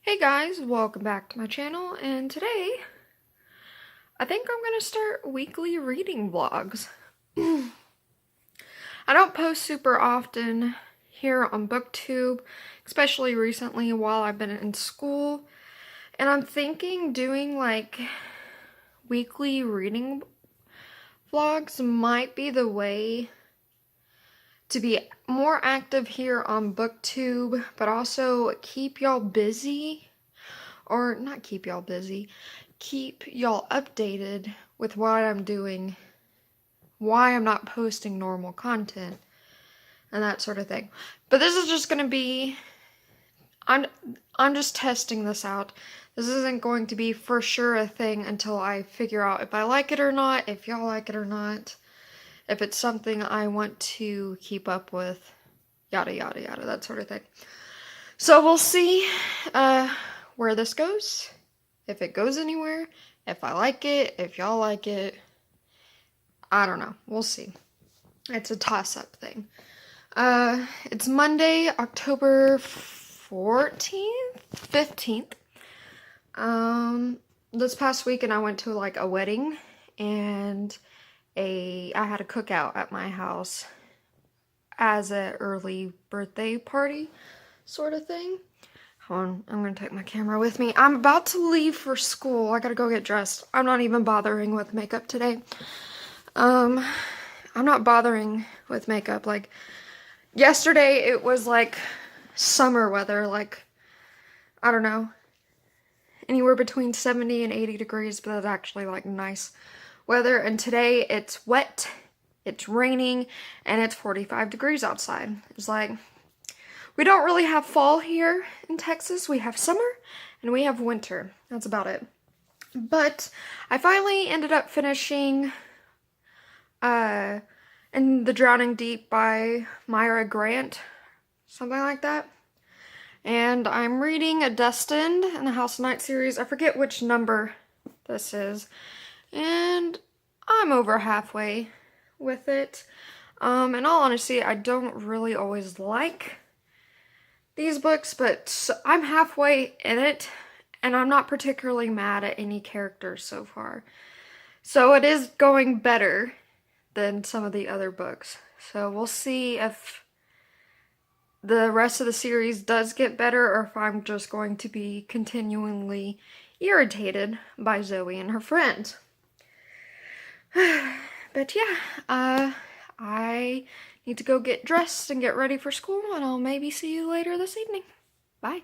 Hey guys, welcome back to my channel, and today I think I'm gonna start weekly reading vlogs. I don't post super often here on BookTube, especially recently while I've been in school, and I'm thinking doing like weekly reading vlogs might be the way to be more active here on BookTube, but also keep y'all busy. Or not keep y'all busy, keep y'all updated with what I'm doing, why I'm not posting normal content, and that sort of thing. But this is just gonna be, I'm just testing this out. This isn't going to be for sure a thing until I figure out if I like it or not, if y'all like it or not, if it's something I want to keep up with, yada yada yada, that sort of thing. So we'll see where this goes. If it goes anywhere, if I like it, if y'all like it, I don't know. We'll see. It's a toss-up thing. It's Monday, October 14th? 15th. This past weekend I went to like a wedding and I had a cookout at my house as an early birthday party sort of thing. Hold on, I'm gonna take my camera with me. I'm about to leave for school. I gotta go get dressed. I'm not even bothering with makeup today. I'm not bothering with makeup. Like, yesterday it was like summer weather, like, I don't know, anywhere between 70 and 80 degrees, but that's actually like nice weather. And today it's wet, it's raining, and it's 45 degrees outside. It's like, we don't really have fall here in Texas. We have summer and we have winter. That's about it. But I finally ended up finishing In the Drowning Deep by Myra Grant, something like that. And I'm reading a Destined in the House of Night series. I forget which number this is. And I'm over halfway with it. In all honesty, I don't really always like these books, but I'm halfway in it, and I'm not particularly mad at any characters so far. So it is going better than some of the other books. So we'll see if the rest of the series does get better, or if I'm just going to be continually irritated by Zoe and her friends. But yeah, I need to go get dressed and get ready for school, and I'll maybe see you later this evening. Bye.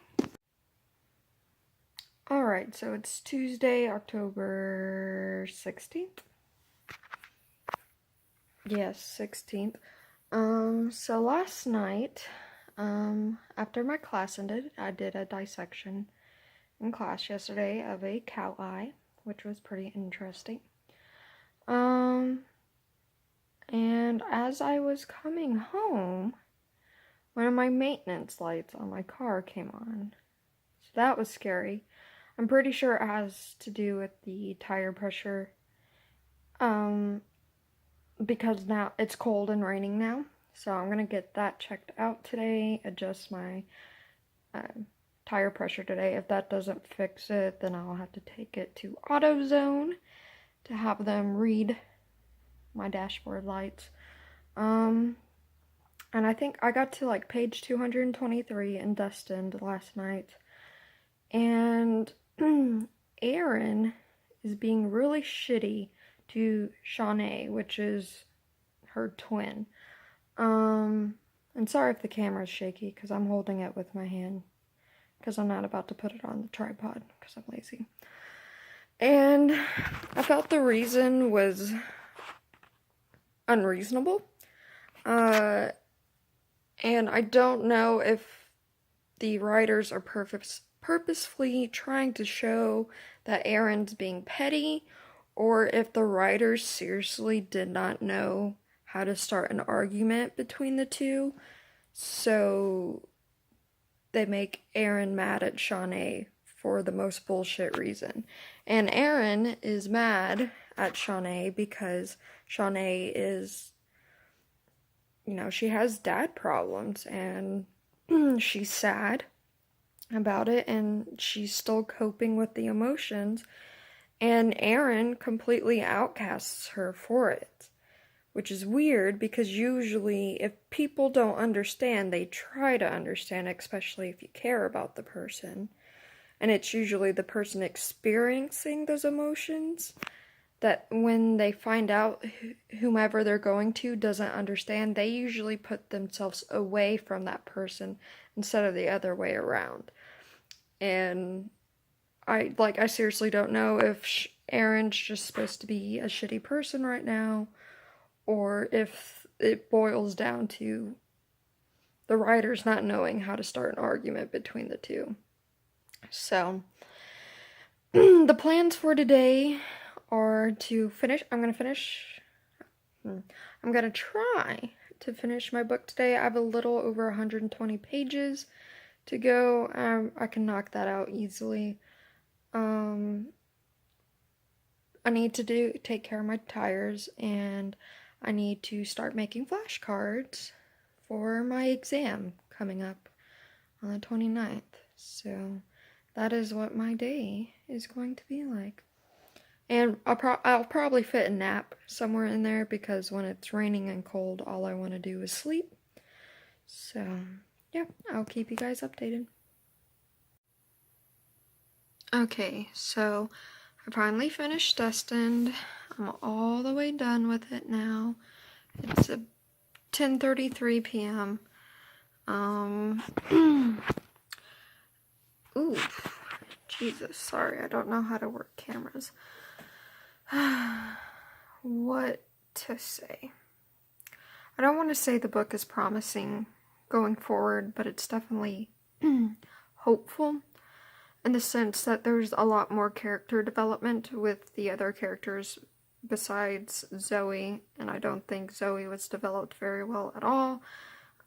Alright, so it's Tuesday, October 16th? Yes, 16th. So last night, after my class ended, I did a dissection in class yesterday of a cow eye, which was pretty interesting. And as I was coming home, one of my maintenance lights on my car came on. So that was scary. I'm pretty sure it has to do with the tire pressure, because now it's cold and raining now. So I'm gonna get that checked out today, adjust my tire pressure today. If that doesn't fix it, then I'll have to take it to AutoZone to have them read my dashboard lights. And I think I got to like page 223 in Destined last night, and Aaron is being really shitty to Shawnee, which is her twin. And sorry if the camera's shaky, because I'm holding it with my hand, because I'm not about to put it on the tripod, because I'm lazy. And I felt the reason was unreasonable. And I don't know if the writers are purposefully trying to show that Aaron's being petty, or if the writers seriously did not know how to start an argument between the two, so they make Aaron mad at Shawnee for the most bullshit reason. And Aaron is mad at Shawnee because Shawnee is, you know, she has dad problems and she's sad about it, and she's still coping with the emotions, and Aaron completely outcasts her for it, which is weird because usually if people don't understand, they try to understand, especially if you care about the person, and it's usually the person experiencing those emotions that when they find out whomever they're going to doesn't understand, they usually put themselves away from that person instead of the other way around. And I seriously don't know if Aaron's just supposed to be a shitty person right now, or if it boils down to the writers not knowing how to start an argument between the two. So, the plans for today are to finish. I'm going to try to finish my book today. I have a little over 120 pages to go. I can knock that out easily. I need to take care of my tires, and I need to start making flashcards for my exam coming up on the 29th. So that is what my day is going to be like. And I'll probably fit a nap somewhere in there because when it's raining and cold, all I want to do is sleep. So, yeah, I'll keep you guys updated. Okay, so I finally finished Destined. I'm all the way done with it now. It's 10:33 p.m. Ooh, Jesus, sorry, I don't know how to work cameras. What to say? I don't want to say the book is promising going forward, but it's definitely hopeful in the sense that there's a lot more character development with the other characters besides Zoe, and I don't think Zoe was developed very well at all.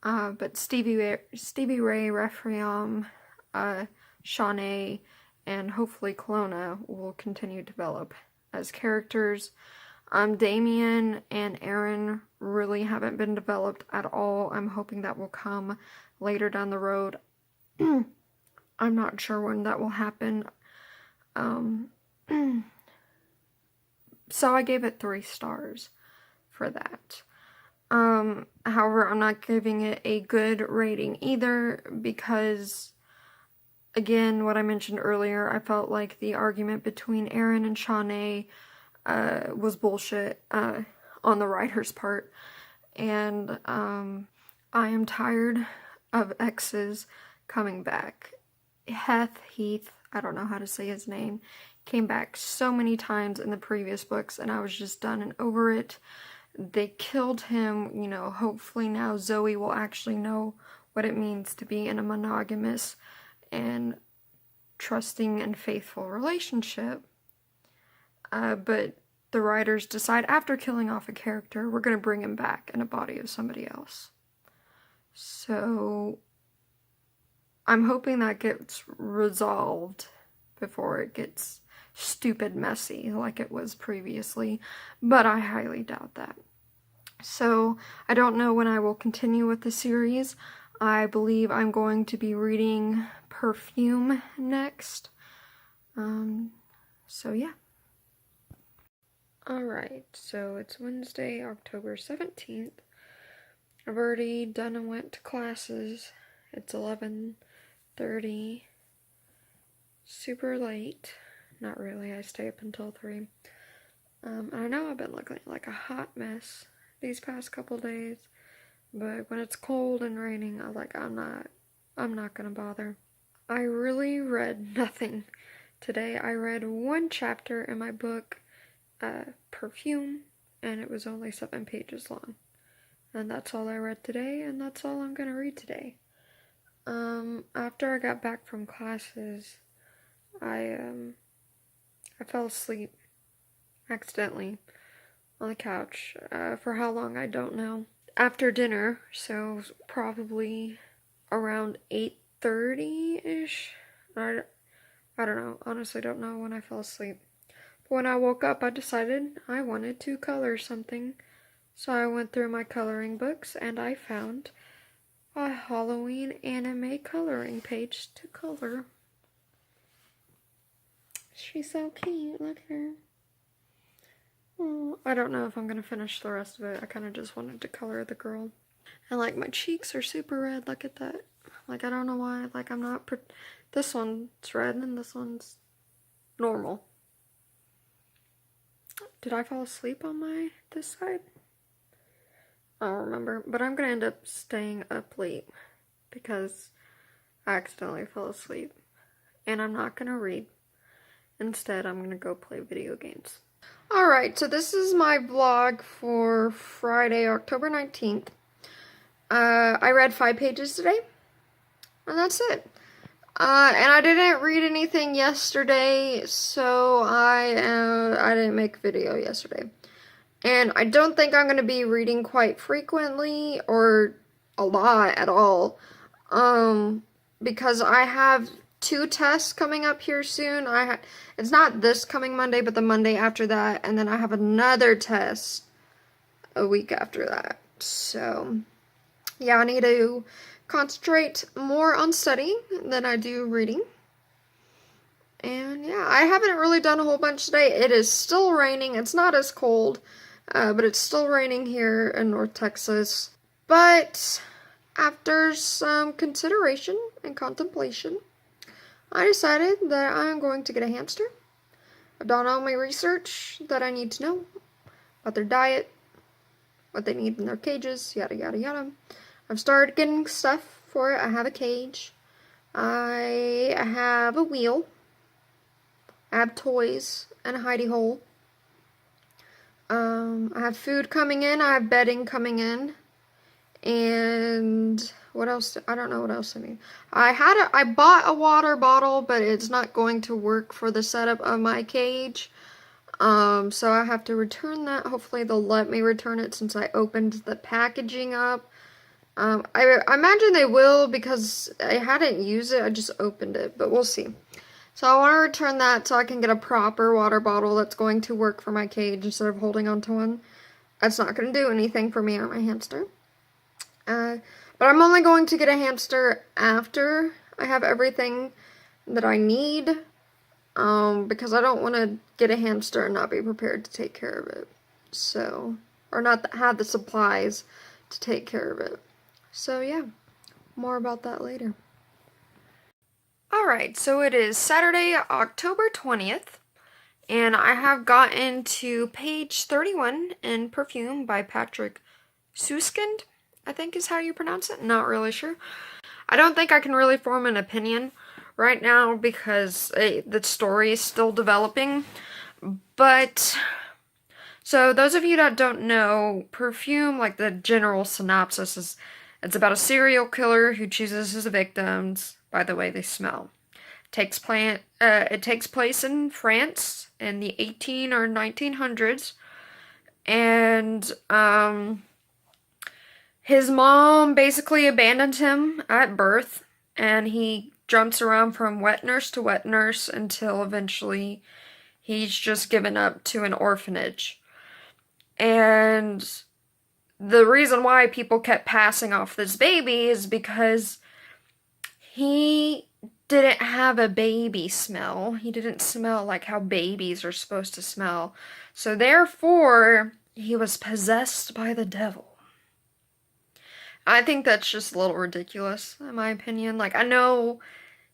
But Stevie Ray, Requiem, Shawnee, and hopefully Kelowna will continue to develop as characters. Damien and Aaron really haven't been developed at all. I'm hoping that will come later down the road. I'm not sure when that will happen. So I gave it 3 stars for that. However, I'm not giving it a good rating either because, again, what I mentioned earlier, I felt like the argument between Aaron and Shawnee was bullshit on the writer's part. And I am tired of exes coming back. Heath, I don't know how to say his name, came back so many times in the previous books, and I was just done and over it. They killed him, you know, hopefully now Zoe will actually know what it means to be in a monogamous and trusting and faithful relationship. But the writers decide after killing off a character, we're going to bring him back in a body of somebody else. So I'm hoping that gets resolved before it gets stupid messy like it was previously, but I highly doubt that. So I don't know when I will continue with the series. I believe I'm going to be reading Perfume next. So yeah. Alright, so it's Wednesday, October 17th. I've already done and went to classes. It's 11:30. Super late. Not really, I stay up until 3. I know I've been looking like a hot mess these past couple days, but when it's cold and raining, I'm not gonna bother. I really read nothing today. I read 1 chapter in my book, Perfume, and it was only 7 pages long. And that's all I read today, and that's all I'm gonna read today. After I got back from classes, I fell asleep accidentally on the couch. For how long, I don't know. After dinner, so probably around 8:30-ish. I don't know. Honestly, don't know when I fell asleep. But when I woke up, I decided I wanted to color something. So I went through my coloring books and I found a Halloween anime coloring page to color. She's so cute. Look at her. Oh, I don't know if I'm going to finish the rest of it. I kind of just wanted to color the girl. And like my cheeks are super red. Look at that. Like I don't know why. Like I'm not... This one's red and this one's normal. Did I fall asleep on this side? I don't remember. But I'm going to end up staying up late because I accidentally fell asleep. And I'm not going to read. Instead, I'm going to go play video games. Alright, so this is my vlog for Friday, October 19th. I read 5 pages today, and that's it. And I didn't read anything yesterday, so I didn't make a video yesterday. And I don't think I'm going to be reading quite frequently, or a lot at all, because I have 2 tests coming up here soon. It's not this coming Monday, but the Monday after that, and then I have another test a week after that. So, yeah, I need to concentrate more on studying than I do reading. And yeah, I haven't really done a whole bunch today. It is still raining. It's not as cold, but it's still raining here in North Texas. But after some consideration and contemplation, I decided that I'm going to get a hamster. I've done all my research that I need to know about their diet, what they need in their cages, yada yada yada. I've started getting stuff for it. I have a cage. I have a wheel. I have toys and a hidey hole. I have food coming in. I have bedding coming in. And what else? I don't know what else I need. I bought a water bottle, but it's not going to work for the setup of my cage. So I have to return that. Hopefully they'll let me return it since I opened the packaging up. I imagine they will because I hadn't used it. I just opened it, but we'll see. So I want to return that so I can get a proper water bottle that's going to work for my cage instead of holding on to one. That's not going to do anything for me or my hamster. But I'm only going to get a hamster after I have everything that I need, because I don't want to get a hamster and not be prepared to take care of it. So, or not have the supplies to take care of it. So yeah, more about that later. Alright, so it is Saturday, October 20th, and I have gotten to page 31 in Perfume by Patrick Suskind, I think is how you pronounce it. Not really sure. I don't think I can really form an opinion right now because the story is still developing. But, so those of you that don't know, Perfume, like the general synopsis is, it's about a serial killer who chooses his victims by the way they smell. It takes place in France in the 18 or 1900s. And, his mom basically abandoned him at birth, and he jumps around from wet nurse to wet nurse until eventually he's just given up to an orphanage. And the reason why people kept passing off this baby is because he didn't have a baby smell. He didn't smell like how babies are supposed to smell. So therefore, he was possessed by the devil. I think that's just a little ridiculous, in my opinion. Like, I know,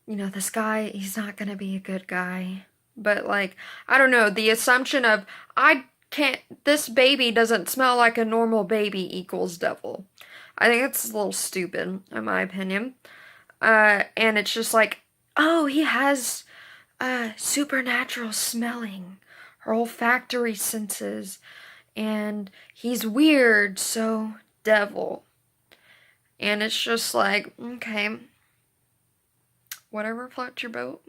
this guy, he's not gonna be a good guy. But, like, I don't know, the assumption of, this baby doesn't smell like a normal baby equals devil. I think it's a little stupid, in my opinion. And it's just like, oh, he has, supernatural smelling, or olfactory senses, and he's weird, so devil. And it's just like, okay, whatever floats your boat.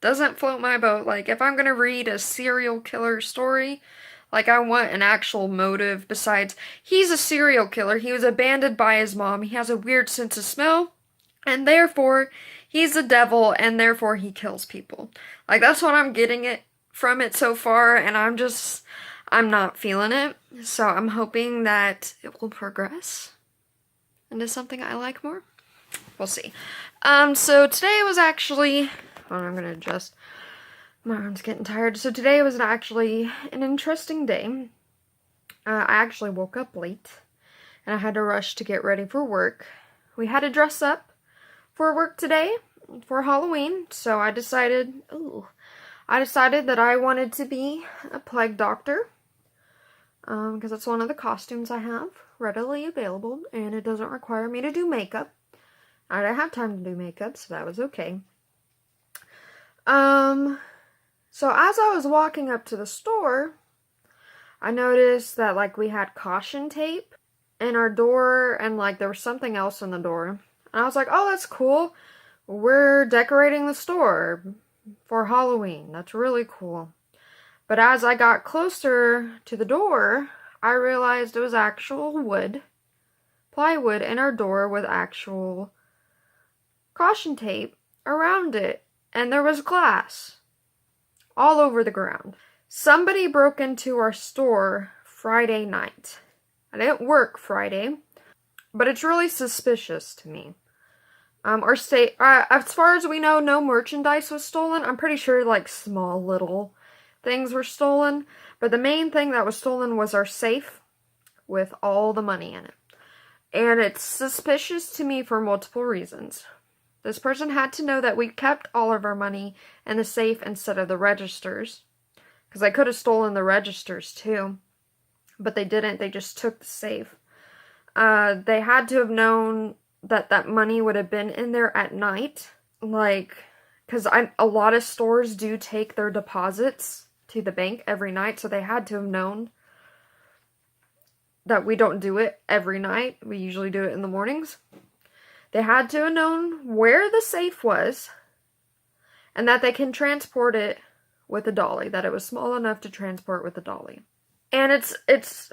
Doesn't float my boat. Like, if I'm gonna read a serial killer story, like, I want an actual motive besides, he's a serial killer, he was abandoned by his mom, he has a weird sense of smell, and therefore, he's the devil, and therefore he kills people. Like, that's what I'm getting from it so far, and I'm not feeling it. So I'm hoping that it will progress into something I like more. We'll see. So today was actually, hold on, I'm gonna adjust. My arm's getting tired. So today was actually an interesting day. I actually woke up late, and I had to rush to get ready for work. We had to dress up for work today for Halloween, so I decided that I wanted to be a plague doctor, because it's one of the costumes I have readily available, and it doesn't require me to do makeup. I don't have time to do makeup, so that was okay. So as I was walking up to the store, I noticed that, like, we had caution tape in our door, and, like, there was something else in the door. And I was like, oh, that's cool. We're decorating the store for Halloween. That's really cool. But as I got closer to the door, I realized it was actual wood, plywood in our door with actual caution tape around it. And there was glass all over the ground. Somebody broke into our store Friday night. I didn't work Friday, but it's really suspicious to me. As far as we know, no merchandise was stolen. I'm pretty sure, like, small little things were stolen, but the main thing that was stolen was our safe with all the money in it. And it's suspicious to me for multiple reasons. This person had to know that we kept all of our money in the safe instead of the registers, because I could have stolen the registers too, but they didn't. They just took the safe. They had to have known that that money would have been in there at night, like, because a lot of stores do take their deposits to the bank every night, so they had to have known that we don't do it every night. We usually do it in the mornings. They had to have known where the safe was, and that they can transport it with a dolly, that it was small enough to transport with a dolly. And it's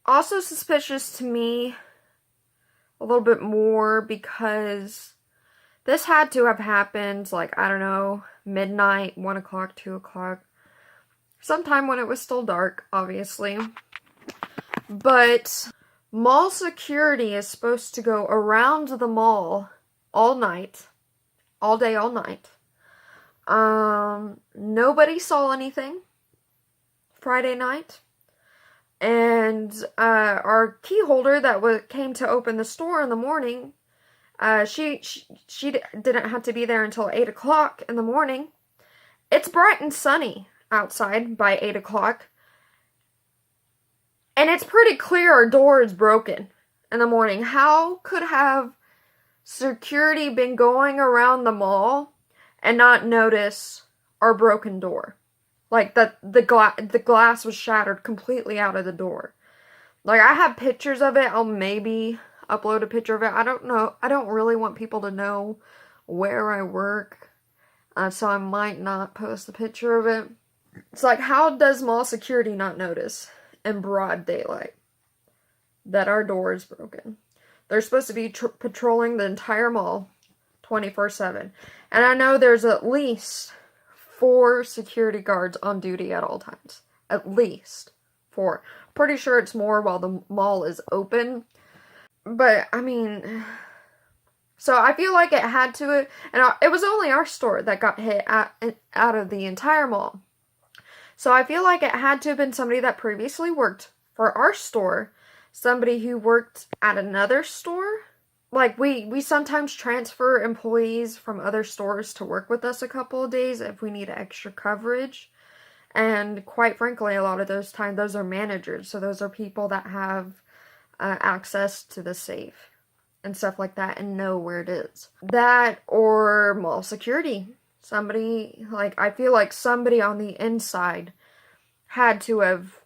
also suspicious to me a little bit more because this had to have happened, like, I don't know, midnight, 1 o'clock, 2 o'clock, sometime when it was still dark, obviously. But mall security is supposed to go around the mall all night, all day, all night. Nobody saw anything Friday night. And our key holder that came to open the store in the morning, she didn't have to be there until 8 o'clock in the morning. It's bright and sunny outside by 8 o'clock. And it's pretty clear our door is broken in the morning. How could have security been going around the mall and not notice our broken door? Like, the glass was shattered completely out of the door. Like, I have pictures of it. I'll maybe upload a picture of it. I don't know. I don't really want people to know where I work. So I might not post a picture of it. It's like, how does mall security not notice in broad daylight that our door is broken? They're supposed to be patrolling the entire mall 24/7. And I know there's at least 4 security guards on duty at all times. At least 4. Pretty sure it's more while the mall is open. But, I mean, so I feel like it had to, and it was only our store that got hit out of the entire mall. So I feel like it had to have been somebody that previously worked for our store, somebody who worked at another store. Like, we sometimes transfer employees from other stores to work with us a couple of days if we need extra coverage. And quite frankly, a lot of those times, those are managers. So those are people that have access to the safe and stuff like that and know where it is. That or mall security. Somebody, like, I feel like somebody on the inside had to have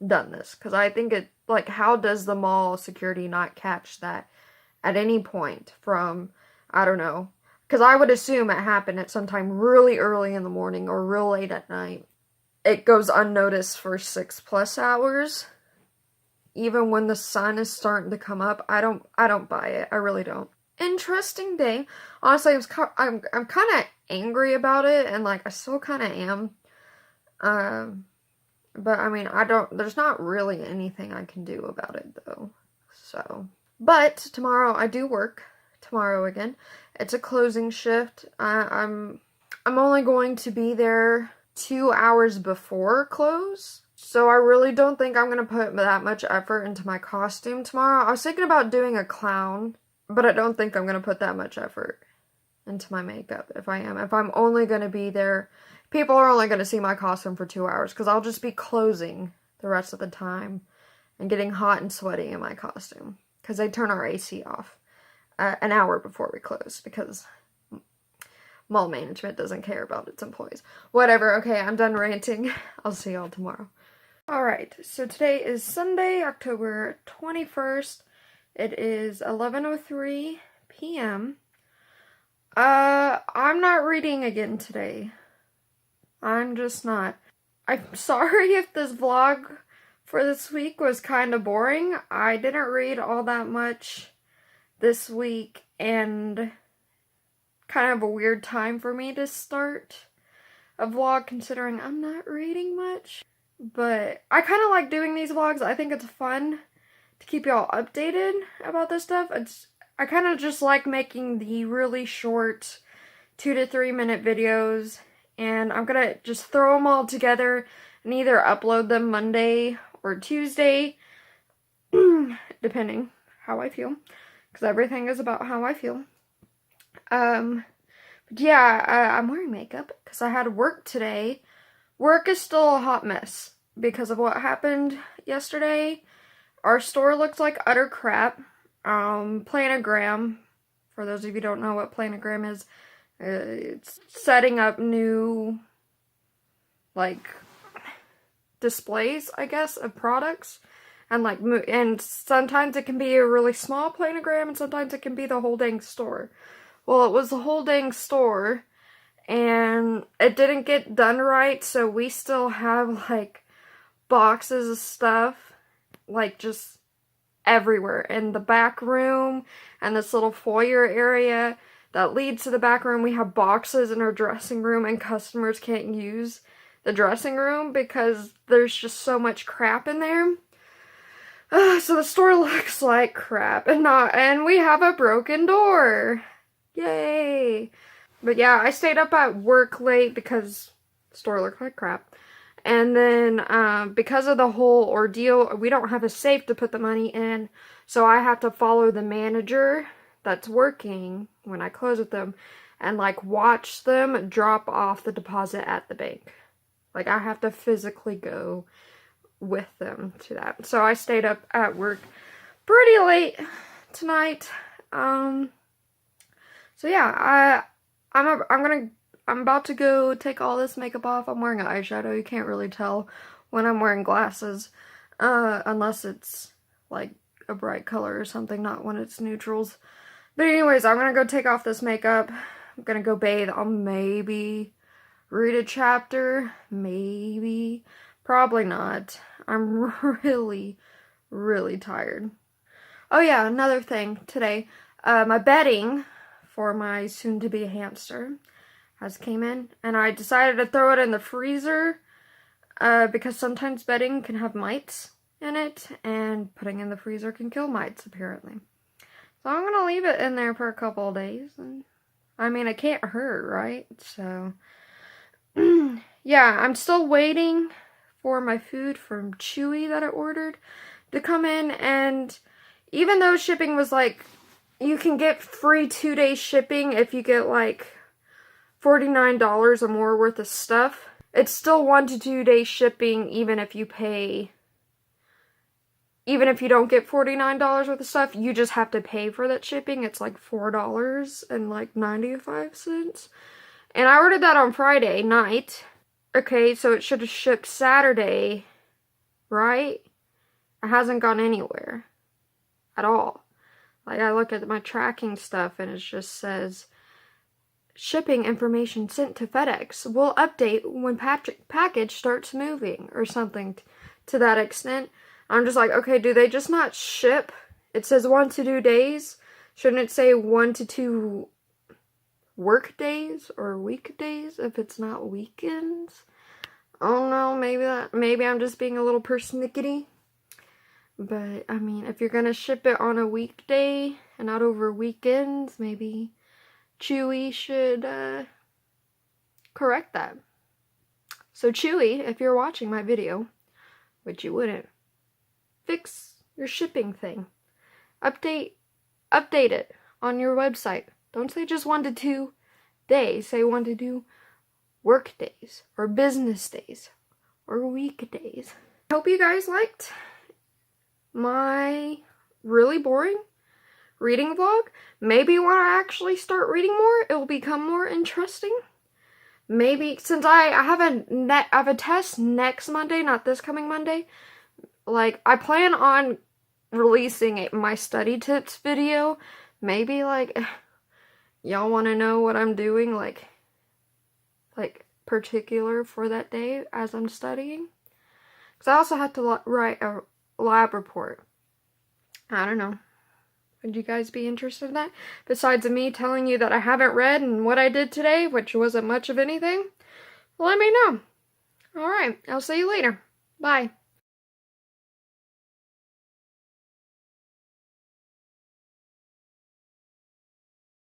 done this. Because I think it, like, how does the mall security not catch that at any point from, I don't know. Because I would assume it happened at some time really early in the morning or real late at night. It goes unnoticed for 6+ hours. Even when the sun is starting to come up. I don't buy it. I really don't. Interesting day. Honestly, I'm kind of angry about it. And, like, I still kind of am. But, I mean, there's not really anything I can do about it, though. So. But, tomorrow I do work tomorrow again. It's a closing shift. I'm only going to be there 2 hours before close. So I really don't think I'm going to put that much effort into my costume tomorrow. I was thinking about doing a clown, but I don't think I'm going to put that much effort into my makeup if I'm only going to be there. People are only going to see my costume for 2 hours because I'll just be closing the rest of the time and getting hot and sweaty in my costume because they turn our AC off an hour before we close because mall management doesn't care about its employees. Whatever, okay, I'm done ranting. I'll see y'all tomorrow. Alright, so today is Sunday, October 21st. It is 11:03 p.m. I'm not reading again today. I'm just not. I'm sorry if this vlog for this week was kind of boring. I didn't read all that much this week, and kind of a weird time for me to start a vlog considering I'm not reading much. But I kind of like doing these vlogs. I think it's fun to keep y'all updated about this stuff. I kind of just like making the really short 2 to 3 minute videos, and I'm gonna just throw them all together and either upload them Monday or Tuesday, depending how I feel, because everything is about how I feel. But yeah, I'm wearing makeup because I had work today. Work is still a hot mess because of what happened yesterday. Our store looks like utter crap. Planogram, for those of you who don't know what planogram is, it's setting up new, like, displays, I guess, of products. And sometimes it can be a really small planogram, and sometimes it can be the whole dang store. Well, it was the whole dang store, and it didn't get done right, so we still have, like, boxes of stuff, like, just everywhere. In the back room, and this little foyer area that leads to the back room, we have boxes in our dressing room, and customers can't use the dressing room because there's just so much crap in there. So the store looks like crap, and we have a broken door. Yay! But yeah, I stayed up at work late because the store looked like crap. And then, because of the whole ordeal, we don't have a safe to put the money in, so I have to follow the manager that's working when I close with them and, like, watch them drop off the deposit at the bank. Like, I have to physically go with them to that. So I stayed up at work pretty late tonight. So yeah, I'm about to go take all this makeup off. I'm wearing eyeshadow. You can't really tell when I'm wearing glasses, unless it's like a bright color or something, not when it's neutrals. But anyways, I'm gonna go take off this makeup. I'm gonna go bathe. I'll maybe read a chapter. Maybe. Probably not. I'm really, really tired. Oh yeah, another thing today. My bedding for my soon-to-be hamster has came in, and I decided to throw it in the freezer because sometimes bedding can have mites in it, and putting in the freezer can kill mites, apparently. So I'm gonna leave it in there for a couple of days, and I mean, it can't hurt, right? So yeah, I'm still waiting for my food from Chewy that I ordered to come in, and even though shipping was like, you can get free 2-day shipping if you get like $49 or more worth of stuff. It's still 1 to 2 day shipping even if you don't get $49 worth of stuff. You just have to pay for that shipping. It's like $4.95. And I ordered that on Friday night. Okay, so it should have shipped Saturday, right? It hasn't gone anywhere at all. Like, I look at my tracking stuff and it just says, shipping information sent to FedEx. Will update when package starts moving, or something to that extent. I'm just like, okay, do they just not ship? It says 1 to 2 days. Shouldn't it say 1 to 2 work days or weekdays if it's not weekends? I don't know, maybe I'm just being a little persnickety. But, I mean, if you're gonna ship it on a weekday and not over weekends. Maybe Chewy should correct that. So Chewy, if you're watching my video, which you wouldn't, fix your shipping thing. Update it on your website. Don't say just 1 to 2 days. Say 1 to 2 work days or business days or weekdays. I hope you guys liked my really boring reading vlog. Maybe when I actually start reading more, it will become more interesting. Maybe since I have a test next Monday, not this coming Monday. Like, I plan on releasing my study tips video. Maybe like y'all want to know what I'm doing, like particular for that day as I'm studying. Because I also have to write a lab report. I don't know. Would you guys be interested in that? Besides me telling you that I haven't read and what I did today, which wasn't much of anything, let me know. Alright, I'll see you later. Bye.